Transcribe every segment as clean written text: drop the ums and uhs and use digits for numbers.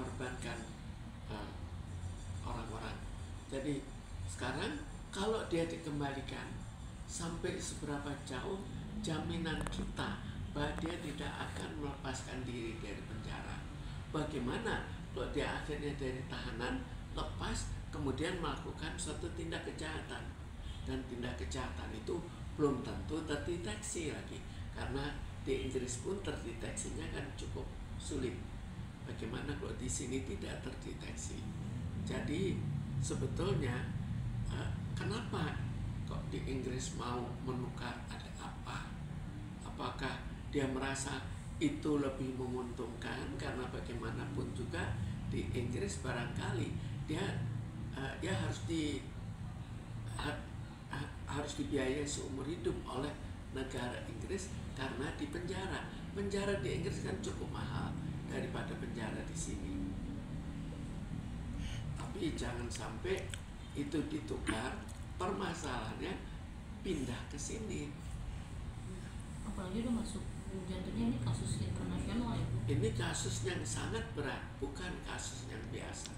mengorbankan eh, orang-orang. Jadi sekarang kalau dia dikembalikan, sampai seberapa jauh jaminan kita bahwa dia tidak akan melepaskan diri dari penjara? Bagaimana kalau dia akhirnya dari tahanan lepas kemudian melakukan suatu tindak kejahatan, dan tindak kejahatan itu belum tentu terdeteksi lagi, karena di Inggris pun terdeteksinya kan cukup sulit. Bagaimana kalau di sini tidak terdeteksi? Jadi sebetulnya kenapa kok di Inggris mau menukar? Ada apa? Apakah dia merasa itu lebih menguntungkan? Karena bagaimanapun juga di Inggris barangkali dia harus dibiayai seumur hidup oleh negara Inggris karena di penjara di Inggris kan cukup mahal daripada penjara di sini. Tapi jangan sampai itu ditukar, permasalahannya pindah ke sini. Apalagi udah masuk jatuhnya ini kasus internasional ya Bu? Ini kasus yang sangat berat, bukan kasus yang biasa.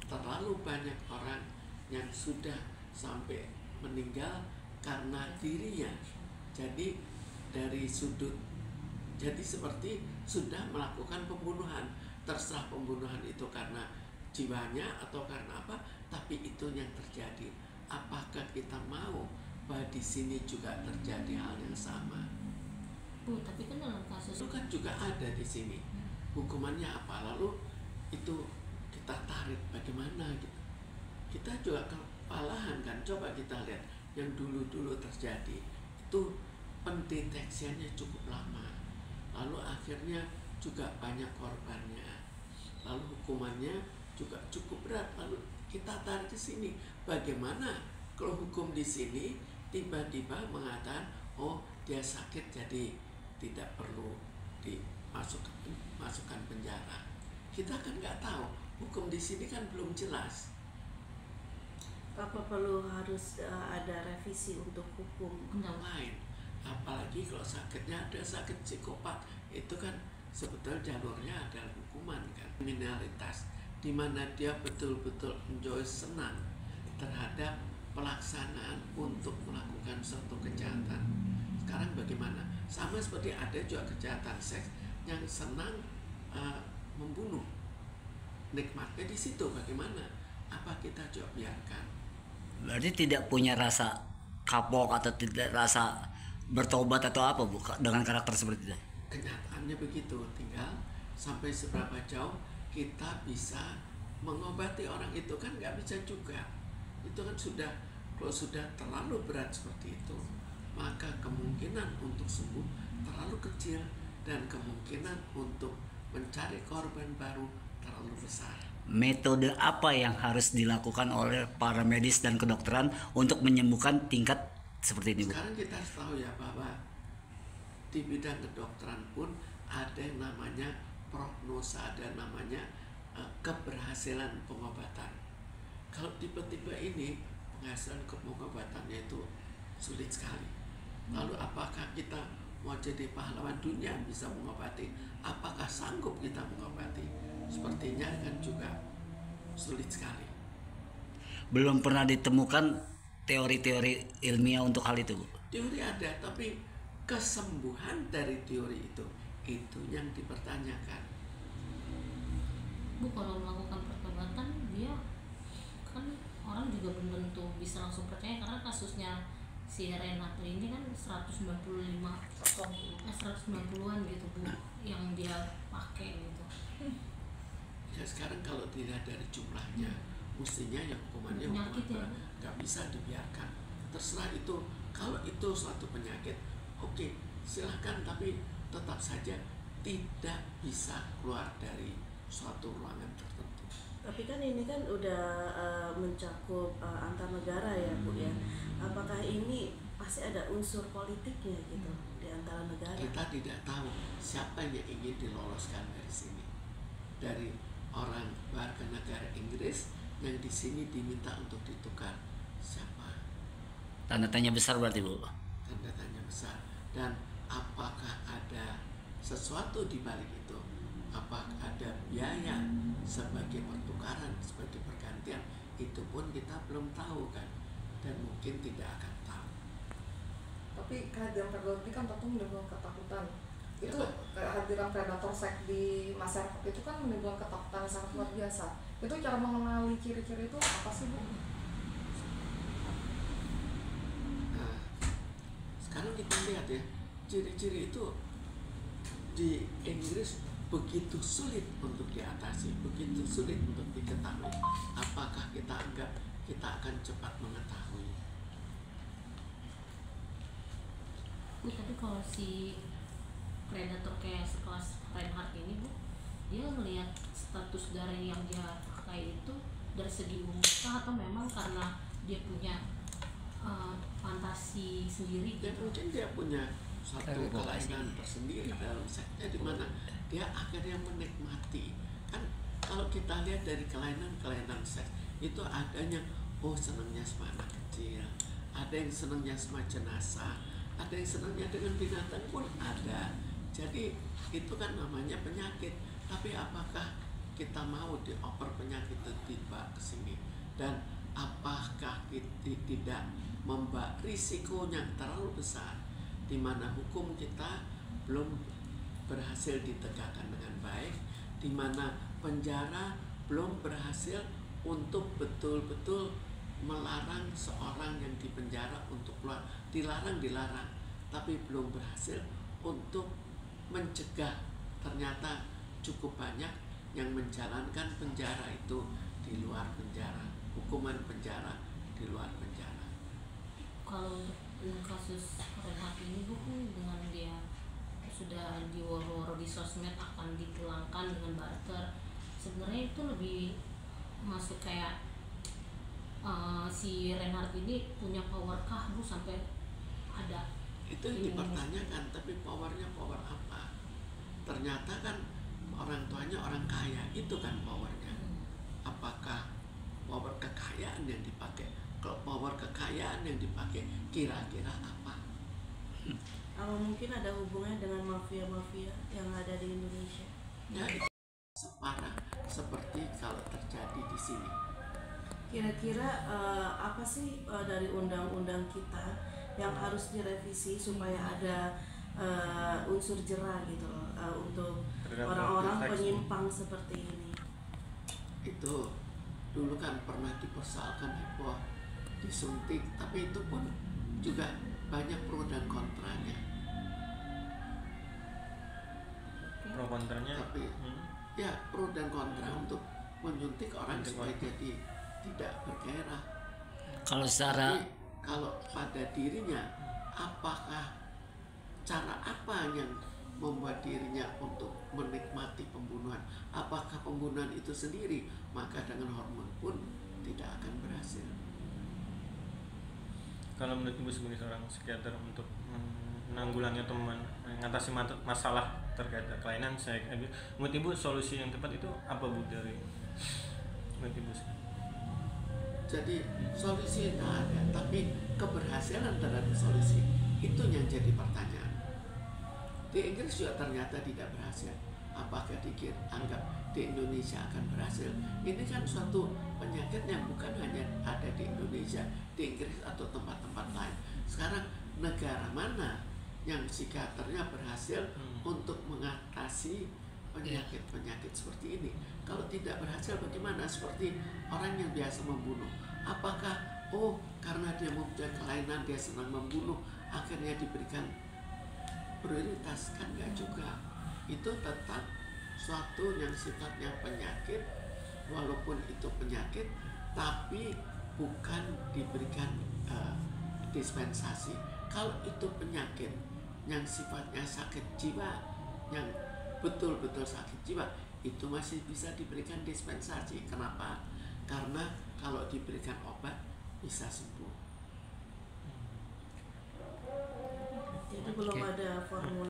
Terlalu banyak orang yang sudah sampai meninggal karena dirinya. Jadi dari sudut, jadi seperti sudah melakukan pembunuhan. Terserah pembunuhan itu karena jiwanya atau karena apa, tapi itu yang terjadi. Apakah kita mau bahwa di sini juga terjadi hal yang sama? Bu, tapi kan dalam kasus Itu kan juga ada di sini. Hukumannya apa? Lalu itu kita tarik bagaimana gitu. Kita juga kewalahan kan. Coba kita lihat yang dulu-dulu terjadi. Itu pendeteksiannya cukup lama. Lalu akhirnya juga banyak korbannya. Lalu hukumannya juga cukup berat. Lalu kita tarik ke sini. Bagaimana kalau hukum di sini tiba-tiba mengatakan, oh dia sakit jadi tidak perlu dimasukkan penjara. Kita kan nggak tahu. Hukum di sini kan belum jelas. Apa perlu harus ada revisi untuk hukum Yang lain? Apalagi kalau sakitnya ada sakit psikopat, itu kan sebetulnya jalurnya adalah hukuman kan. Kriminalitas di mana dia betul-betul enjoy, senang terhadap pelaksanaan untuk melakukan suatu kejahatan. Sekarang bagaimana? Sama seperti ada juga kejahatan seks yang senang membunuh. Nikmatnya di situ bagaimana? Apa kita juga biarkan? Berarti tidak punya rasa kapok atau tidak rasa bertobat atau apa Bu dengan karakter seperti itu? Kenyataannya begitu, tinggal sampai seberapa jauh kita bisa mengobati orang itu kan nggak bisa juga. Itu kan sudah, kalau sudah terlalu berat seperti itu, maka kemungkinan untuk sembuh terlalu kecil dan kemungkinan untuk mencari korban baru terlalu besar. Metode apa yang harus dilakukan oleh para medis dan kedokteran untuk menyembuhkan tingkat seperti ini Bu? Sekarang kita harus tahu ya bahwa di bidang kedokteran pun ada yang namanya prognosa, ada namanya keberhasilan pengobatan. Kalau tipe-tipe ini penghasilan pengobatannya itu sulit sekali. Lalu apakah kita mau jadi pahlawan dunia bisa mengobati? Apakah sanggup kita mengobati? Sepertinya kan juga sulit sekali. Belum pernah ditemukan teori-teori ilmiah untuk hal itu Bu? Teori ada, tapi kesembuhan dari teori itu yang dipertanyakan. Bu, kalau melakukan pertobatan dia kan orang juga belum tentu bisa langsung percaya, karena kasusnya si Renato ini kan 190-an gitu Bu yang dia pakai gitu. Ya sekarang kalau dilihat dari jumlahnya, mestinya ya hukumannya Penyakit ya. nggak bisa dibiarkan. Terserah itu, kalau itu suatu penyakit, oke, silahkan, tapi tetap saja tidak bisa keluar dari suatu ruangan tertentu. Tapi kan ini kan udah mencakup antar negara ya Bu ya. Apakah ini pasti ada unsur politiknya gitu di antara negara? Kita tidak tahu siapa yang ingin diloloskan dari sini. Dari orang warga negara Inggris yang di sini diminta untuk ditukar, siapa? Tanda tanya besar berarti Bu. Tanda tanya besar. Dan apakah ada sesuatu di balik itu? Apakah ada biaya sebagai pertukaran, sebagai pergantian, itu pun kita belum tahu kan, dan mungkin tidak akan tahu. Tapi kehadiran predator ini kan tentu menimbulkan ketakutan. Ya, Itu kehadiran predator seks di masyarakat itu kan menimbulkan ketakutan yang sangat luar biasa. Itu cara mengenali ciri-ciri itu apa sih, Bu? Nah, sekarang kita lihat ya, ciri-ciri itu di Inggris begitu sulit untuk diatasi, begitu sulit untuk diketahui. Apakah kita anggap kita akan cepat mengetahui? Bu, tapi kalau si predator kayak sekelas Reinhardt ini, Bu, dia melihat status darah yang dia pakai itu dari segi umum atau memang karena dia punya fantasi sendiri Dan gitu? mungkin dia punya satu kelainan tersendiri dalam seksnya, di mana dia akhirnya menikmati. Kan kalau kita lihat dari kelainan seks itu adanya, oh senangnya sama anak kecil, ada yang senangnya sama jenazah, ada yang senangnya dengan binatang pun ada. Jadi itu kan namanya penyakit. Tapi apakah kita mau dioper penyakit itu tiba ke sini, dan apakah kita tidak membawa risiko yang terlalu besar, di mana hukum kita belum berhasil ditegakkan dengan baik, di mana penjara belum berhasil untuk betul-betul melarang seorang yang dipenjara untuk keluar. Dilarang, tapi belum berhasil untuk mencegah. Ternyata cukup banyak yang menjalankan penjara itu di luar penjara, hukuman penjara di luar penjara. Kalau untuk kasus Reinhardt ini, Bu, dengan dia sudah diworo-woro di sosmed akan dipulangkan dengan barter, sebenarnya itu lebih masuk kayak si Reinhardt ini punya power kah, Bu, sampai ada Itu yang dipertanyakan, tapi powernya power apa? Ternyata kan orang tuanya orang kaya, itu kan powernya. Apakah power kekayaan yang dipakai? Kalau power kekayaan yang dipakai, kira-kira apa? Mungkin ada hubungannya dengan mafia-mafia yang ada di Indonesia. Ya, itu separah seperti kalau terjadi di sini. Kira-kira apa sih dari undang-undang kita yang harus direvisi supaya ada unsur jera gitu loh, untuk orang-orang penyimpang seperti ini? Itu dulu kan pernah dipersoalkan heboh, disuntik, tapi itu pun juga banyak pro dan kontranya. Pro kontranya Tapi ya pro dan kontra untuk menyuntik orang supaya jadi tidak bergairah. Kalau secara Tapi kalau pada dirinya, apakah cara apa yang membuat dirinya untuk menikmati pembunuhan? Apakah pembunuhan itu sendiri? Maka dengan hormon pun tidak akan berhasil. kalau menurut Ibu sebagai seorang psikiater untuk menanggulangi atau mengatasi masalah terkait kelainan seks, menurut Ibu solusi yang tepat itu apa, Bu, dari menurut Ibu? Jadi solusi tidak ada, tapi keberhasilan terhadap solusi itu yang jadi pertanyaan. Di Inggris juga ternyata tidak berhasil. Apakah dianggap di Indonesia akan berhasil? Ini kan suatu penyakit yang bukan hanya ada di Indonesia, di Inggris atau tempat-tempat lain. Sekarang negara mana yang psikiaternya berhasil untuk mengatasi penyakit-penyakit seperti ini? Kalau tidak berhasil bagaimana? Seperti orang yang biasa membunuh. Apakah karena dia mempunyai kelainan, dia senang membunuh, akhirnya diberikan prioritas? Kan enggak juga. Itu tetap suatu yang sifatnya penyakit, walaupun itu penyakit, tapi bukan diberikan dispensasi. Kalau itu penyakit yang sifatnya sakit jiwa, yang betul-betul sakit jiwa, itu masih bisa diberikan dispensasi. Kenapa? Karena kalau diberikan obat bisa sembuh. Jadi belum ada formula